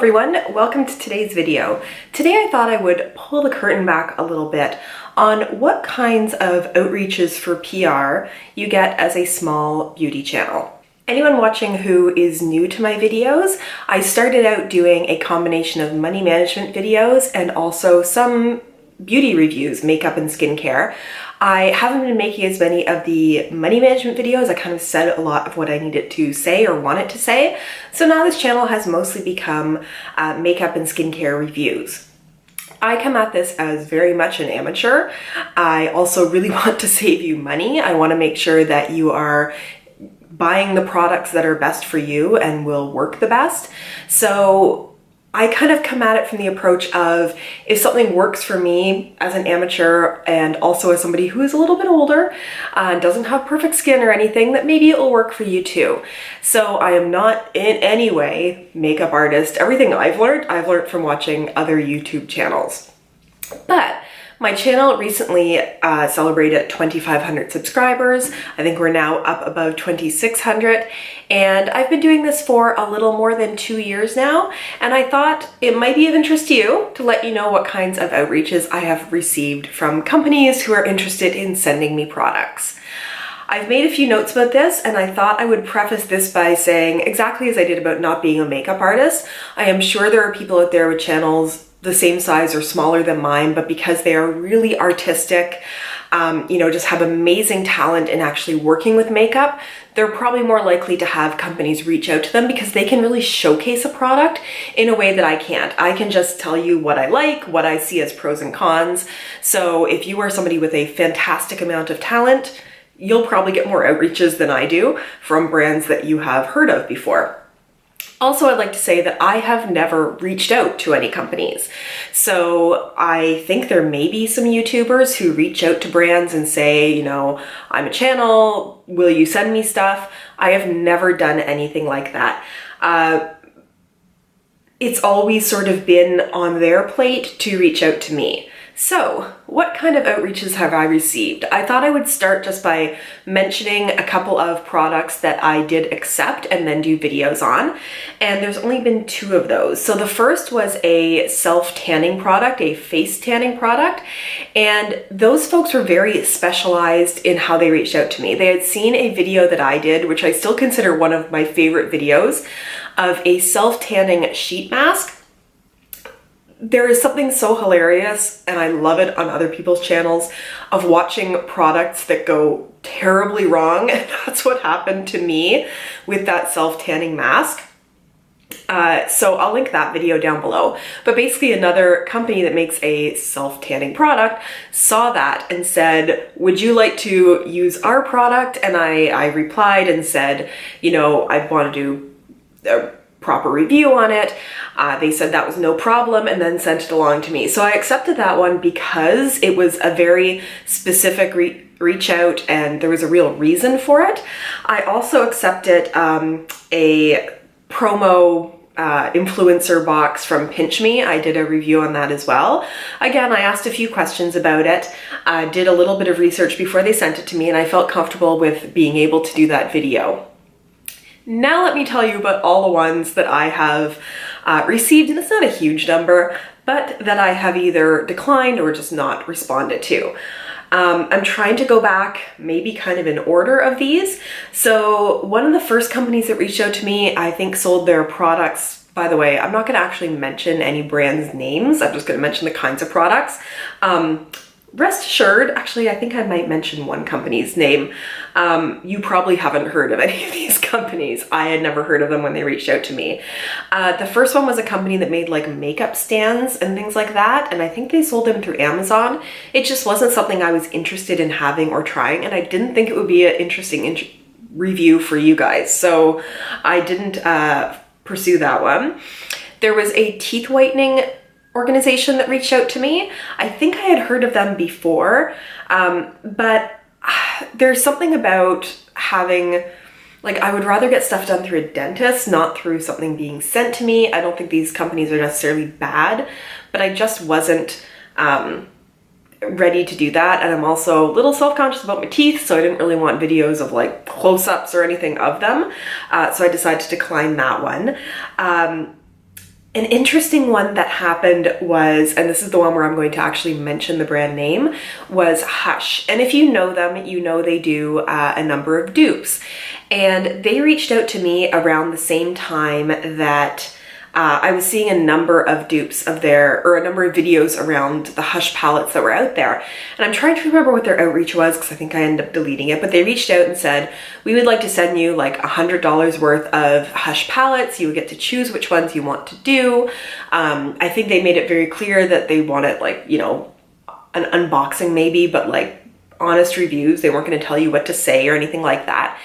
everyone, welcome to today's video. Today I thought I would pull the curtain back a little bit on what kinds of outreaches for PR you get as a small beauty channel. Anyone watching who is new to my videos, I started out doing a combination of money management videos and also some beauty reviews, makeup and skincare. I haven't been making as many of the money management videos. I kind of said a lot of what I needed to say or wanted to say. So now this channel has mostly become makeup and skincare reviews. I come at this as very much an amateur. I also really want to save you money. I want to make sure that you are buying the products that are best for you and will work the best. So I kind of come at it from the approach of if something works for me as an amateur and also as somebody who is a little bit older and doesn't have perfect skin or anything, that maybe it will work for you too. So I am not in any way makeup artist. Everything I've learned from watching other YouTube channels. But my channel recently celebrated 2,500 subscribers. I think we're now up above 2,600, and I've been doing this for a little more than 2 years now, and I thought it might be of interest to you to let you know what kinds of outreaches I have received from companies who are interested in sending me products. I've made a few notes about this, and I thought I would preface this by saying exactly as I did about not being a makeup artist. I am sure there are people out there with channels the same size or smaller than mine, but because they are really artistic, just have amazing talent in actually working with makeup, they're probably more likely to have companies reach out to them because they can really showcase a product in a way that I can't. I can just tell you what I like, what I see as pros and cons. So if you are somebody with a fantastic amount of talent, you'll probably get more outreaches than I do from brands that you have heard of before. Also, I'd like to say that I have never reached out to any companies. So I think there may be some YouTubers who reach out to brands and say, I'm a channel, will you send me stuff? I have never done anything like that. It's always sort of been on their plate to reach out to me. So, what kind of outreaches have I received? I thought I would start just by mentioning a couple of products that I did accept and then do videos on, and there's only been 2 of those. So the first was a self-tanning product, a face tanning product, and those folks were very specialized in how they reached out to me. They had seen a video that I did, which I still consider one of my favorite videos, of a self-tanning sheet mask. There is something so hilarious, and I love it on other people's channels, of watching products that go terribly wrong, and that's what happened to me with that self-tanning mask. So I'll link that video down below. But basically another company that makes a self-tanning product saw that and said, would you like to use our product? And I replied and said, I want to do a proper review on it. They said that was no problem and then sent it along to me. So I accepted that one because it was a very specific reach out and there was a real reason for it. I also accepted a promo influencer box from Pinch Me. I did a review on that as well. Again, I asked a few questions about it, did a little bit of research before they sent it to me, and I felt comfortable with being able to do that video. Now let me tell you about all the ones that I have received, and it's not a huge number, but that I have either declined or just not responded to. I'm trying to go back maybe kind of in order of these. So one of the first companies that reached out to me, I think sold their products. By the way, I'm not going to actually mention any brands' names. I'm just going to mention the kinds of products. Rest assured, actually, I think I might mention one company's name. You probably haven't heard of any of these companies. I had never heard of them when they reached out to me. The first one was a company that made like makeup stands and things like that, and I think they sold them through Amazon. It just wasn't something I was interested in having or trying, and I didn't think it would be an interesting review for you guys, so I didn't pursue that one. There was a teeth whitening organization that reached out to me. I think I had heard of them before, but there's something about having, I would rather get stuff done through a dentist, not through something being sent to me. I don't think these companies are necessarily bad, but I just wasn't ready to do that. And I'm also a little self-conscious about my teeth, so I didn't really want videos of close-ups or anything of them. So I decided to decline that one. An interesting one that happened was, and this is the one where I'm going to actually mention the brand name, was Hush. And if you know them, you know they do a number of dupes. And they reached out to me around the same time that I was seeing a number of dupes of a number of videos around the Hush palettes that were out there. And I'm trying to remember what their outreach was because I think I ended up deleting it, but they reached out and said, we would like to send you like $100 worth of Hush palettes. You would get to choose which ones you want to do. I think they made it very clear that they wanted like, you know, an unboxing maybe, but like honest reviews. They weren't going to tell you what to say or anything like that.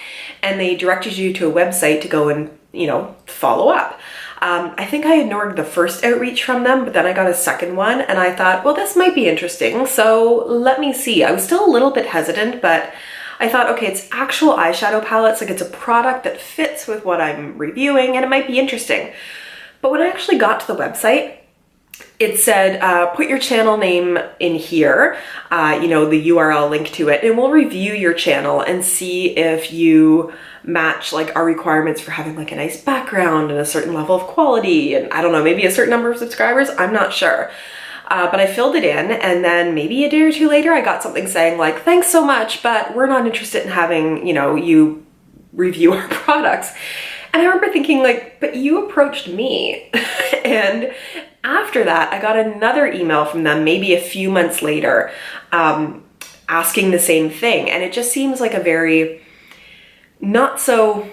And they directed you to a website to go and, you know, follow up. I think I ignored the first outreach from them, but then I got a second one and I thought, well, this might be interesting. So let me see. I was still a little bit hesitant, but I thought, okay, it's actual eyeshadow palettes. Like it's a product that fits with what I'm reviewing and it might be interesting. But when I actually got to the website, it said, put your channel name in here, you know, the URL link to it, and we'll review your channel and see if you match like our requirements for having like a nice background and a certain level of quality and I don't know, maybe a certain number of subscribers. I'm not sure. But I filled it in and then maybe a day or two later I got something saying like, thanks so much, but we're not interested in having, you know, you review our products. And I remember thinking like, but you approached me. And after that, I got another email from them maybe a few months later asking the same thing. And it just seems like a very not so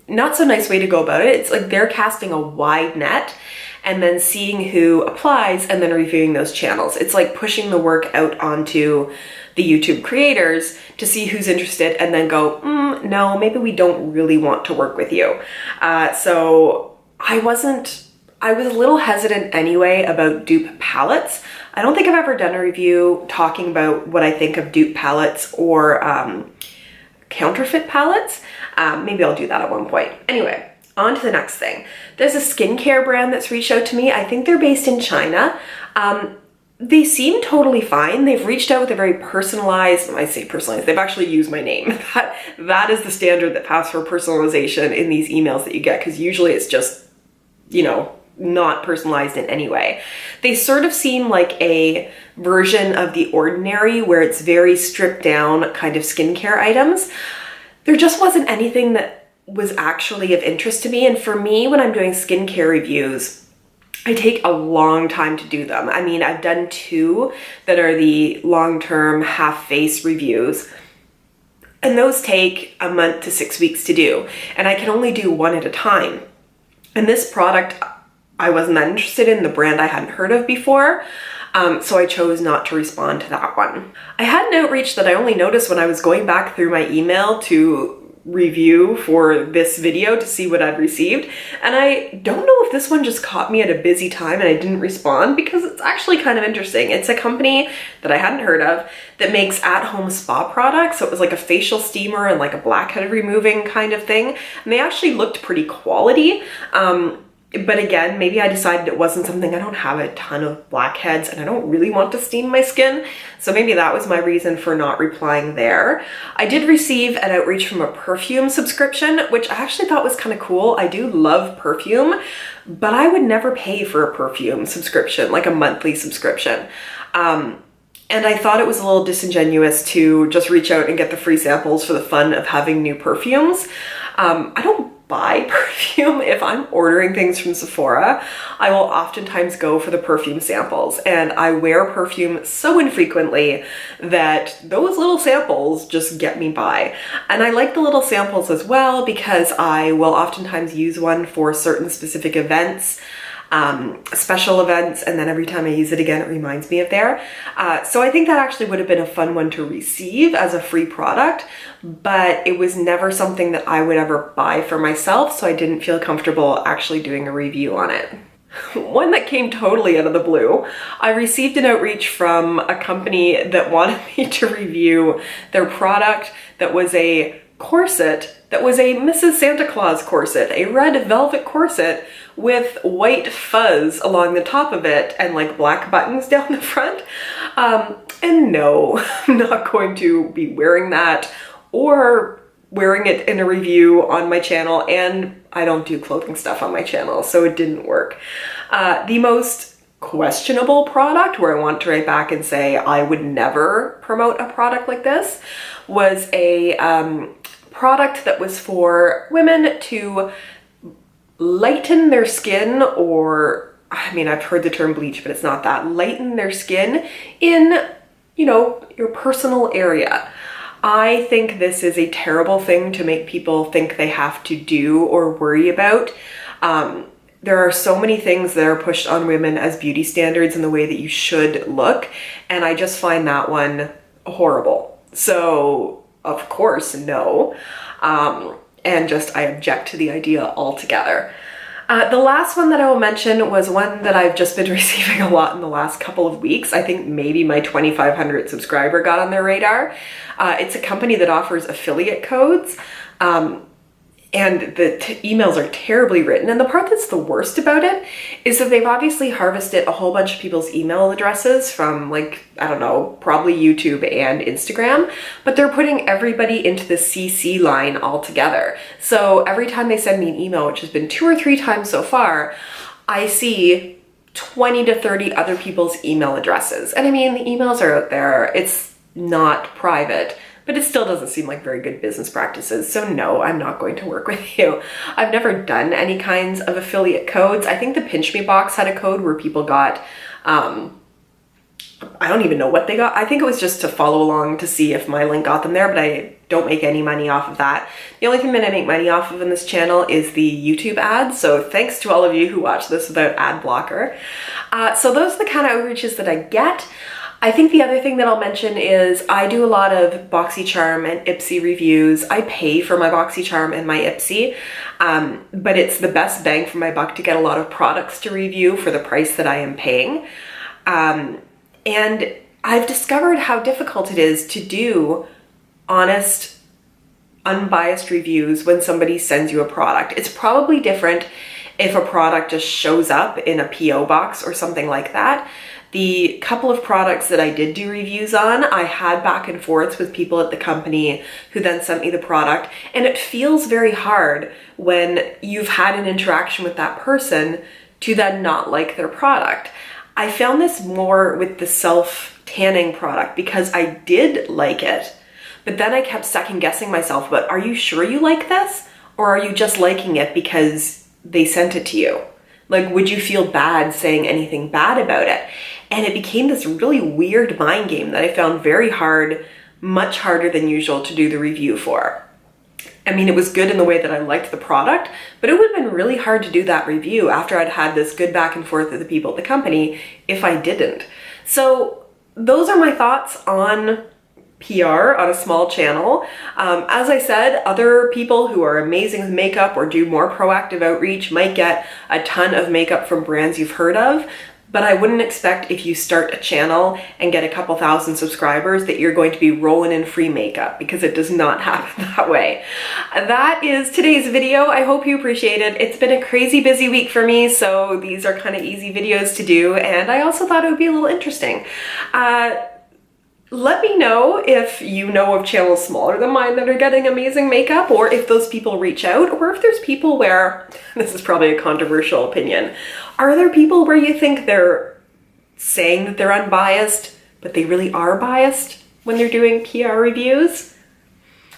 nice way to go about it. It's like they're casting a wide net and then seeing who applies and then reviewing those channels. It's like pushing the work out onto the YouTube creators to see who's interested and then go, no, maybe we don't really want to work with you. So I was a little hesitant anyway about dupe palettes. I don't think I've ever done a review talking about what I think of dupe palettes or counterfeit palettes. Maybe I'll do that at one point. Anyway, on to the next thing. There's a skincare brand that's reached out to me. I think they're based in China. They seem totally fine. They've reached out with a very personalized, when I say personalized, they've actually used my name. That is the standard that passed for personalization in these emails that you get, because usually it's just, you know, not personalized in any way. They sort of seem like a version of The Ordinary where it's very stripped down kind of skincare items. There just wasn't anything that was actually of interest to me. And for me, when I'm doing skincare reviews, I take a long time to do them. I mean, I've done 2 that are the long-term half-face reviews, and those take a month to 6 weeks to do. And I can only do 1 at a time. And this product, I wasn't that interested in, the brand I hadn't heard of before, so I chose not to respond to that one. I had an outreach that I only noticed when I was going back through my email to review for this video to see what I'd received, and I don't know if this one just caught me at a busy time and I didn't respond because it's actually kind of interesting. It's a company that I hadn't heard of that makes at-home spa products, so it was like a facial steamer and like a blackhead removing kind of thing, and they actually looked pretty quality. But again, maybe I decided it wasn't something, I don't have a ton of blackheads and I don't really want to steam my skin. So maybe that was my reason for not replying there. I did receive an outreach from a Perfume subscription, which I actually thought was kind of cool. I do love Perfume, but I would never pay for a Perfume subscription, like a monthly subscription. And I thought it was a little disingenuous to just reach out and get the free samples for the fun of having new perfumes. I don't buy perfume. If I'm ordering things from Sephora, I will oftentimes go for the perfume samples, and I wear perfume so infrequently that those little samples just get me by. And I like the little samples as well because I will oftentimes use one for certain specific events, special events, and then every time I use it again, it reminds me of there. So I think that actually would have been a fun one to receive as a free product, but it was never something that I would ever buy for myself, so I didn't feel comfortable actually doing a review on it. One that came totally out of the blue, I received an outreach from a company that wanted me to review their product that was a corset, that was a Mrs. Santa Claus corset, a red velvet corset with white fuzz along the top of it and like black buttons down the front. And no, I'm not going to be wearing that or wearing it in a review on my channel, and I don't do clothing stuff on my channel, so it didn't work. The most questionable product, where I want to write back and say I would never promote a product like this, was a product that was for women to lighten their skin, or I mean, I've heard the term bleach, but it's not that. Lighten their skin in, you know, your personal area. I think this is a terrible thing to make people think they have to do or worry about. There are so many things that are pushed on women as beauty standards in the way that you should look, and I just find that one horrible. So, of course, no. And just I object to the idea altogether. The last one that I will mention was one that I've just been receiving a lot in the last couple of weeks. I think maybe my 2,500 subscriber got on their radar. It's a company that offers affiliate codes. And the emails are terribly written. And the part that's the worst about it is that they've obviously harvested a whole bunch of people's email addresses from, like, I don't know, probably YouTube and Instagram, but they're putting everybody into the CC line altogether. So every time they send me an email, which has been 2 or 3 times so far, I see 20 to 30 other people's email addresses. And I mean, the emails are out there. It's not private, but it still doesn't seem like very good business practices. So no, I'm not going to work with you. I've never done any kinds of affiliate codes. I think the Pinch Me box had a code where people got, I don't even know what they got. I think it was just to follow along to see if my link got them there, but I don't make any money off of that. The only thing that I make money off of in this channel is the YouTube ads. So thanks to all of you who watch this without ad blocker. So those are the kind of outreaches that I get. I think the other thing that I'll mention is I do a lot of BoxyCharm and Ipsy reviews. I pay for my BoxyCharm and my Ipsy, but it's the best bang for my buck to get a lot of products to review for the price that I am paying. And I've discovered how difficult it is to do honest, unbiased reviews when somebody sends you a product. It's probably different if a product just shows up in a PO box or something like that. The couple of products that I did do reviews on, I had back and forths with people at the company who then sent me the product, and it feels very hard when you've had an interaction with that person to then not like their product. I found this more with the self-tanning product because I did like it, but then I kept second guessing myself, but are you sure you like this? Or are you just liking it because they sent it to you? Like, would you feel bad saying anything bad about it? And it became this really weird mind game that I found very hard, much harder than usual to do the review for. I mean, it was good in the way that I liked the product, but it would have been really hard to do that review after I'd had this good back and forth with the people at the company if I didn't. So those are my thoughts on PR on a small channel. As I said, other people who are amazing with makeup or do more proactive outreach might get a ton of makeup from brands you've heard of, but I wouldn't expect if you start a channel and get a couple thousand subscribers that you're going to be rolling in free makeup, because it does not happen that way. That is today's video. I hope you appreciate it. It's been a crazy busy week for me, so these are kind of easy videos to do, and I also thought it would be a little interesting. Let me know if you know of channels smaller than mine that are getting amazing makeup, or if those people reach out, or if there's people where, this is probably a controversial opinion, are there people where you think they're saying that they're unbiased, but they really are biased when they're doing PR reviews?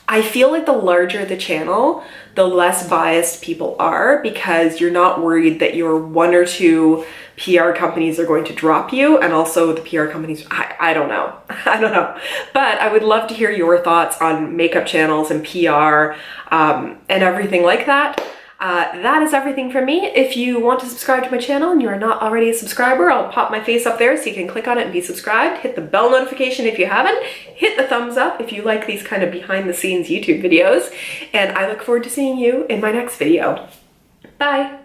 I feel like the larger the channel, the less biased people are, because you're not worried that your 1 or 2 PR companies are going to drop you, and also the PR companies, I don't know. I don't know. But I would love to hear your thoughts on makeup channels and PR and everything like that. That is everything from me. If you want to subscribe to my channel and you are not already a subscriber, I'll pop my face up there so you can click on it and be subscribed. Hit the bell notification if you haven't. Hit the thumbs up if you like these kind of behind the scenes YouTube videos. And I look forward to seeing you in my next video. Bye.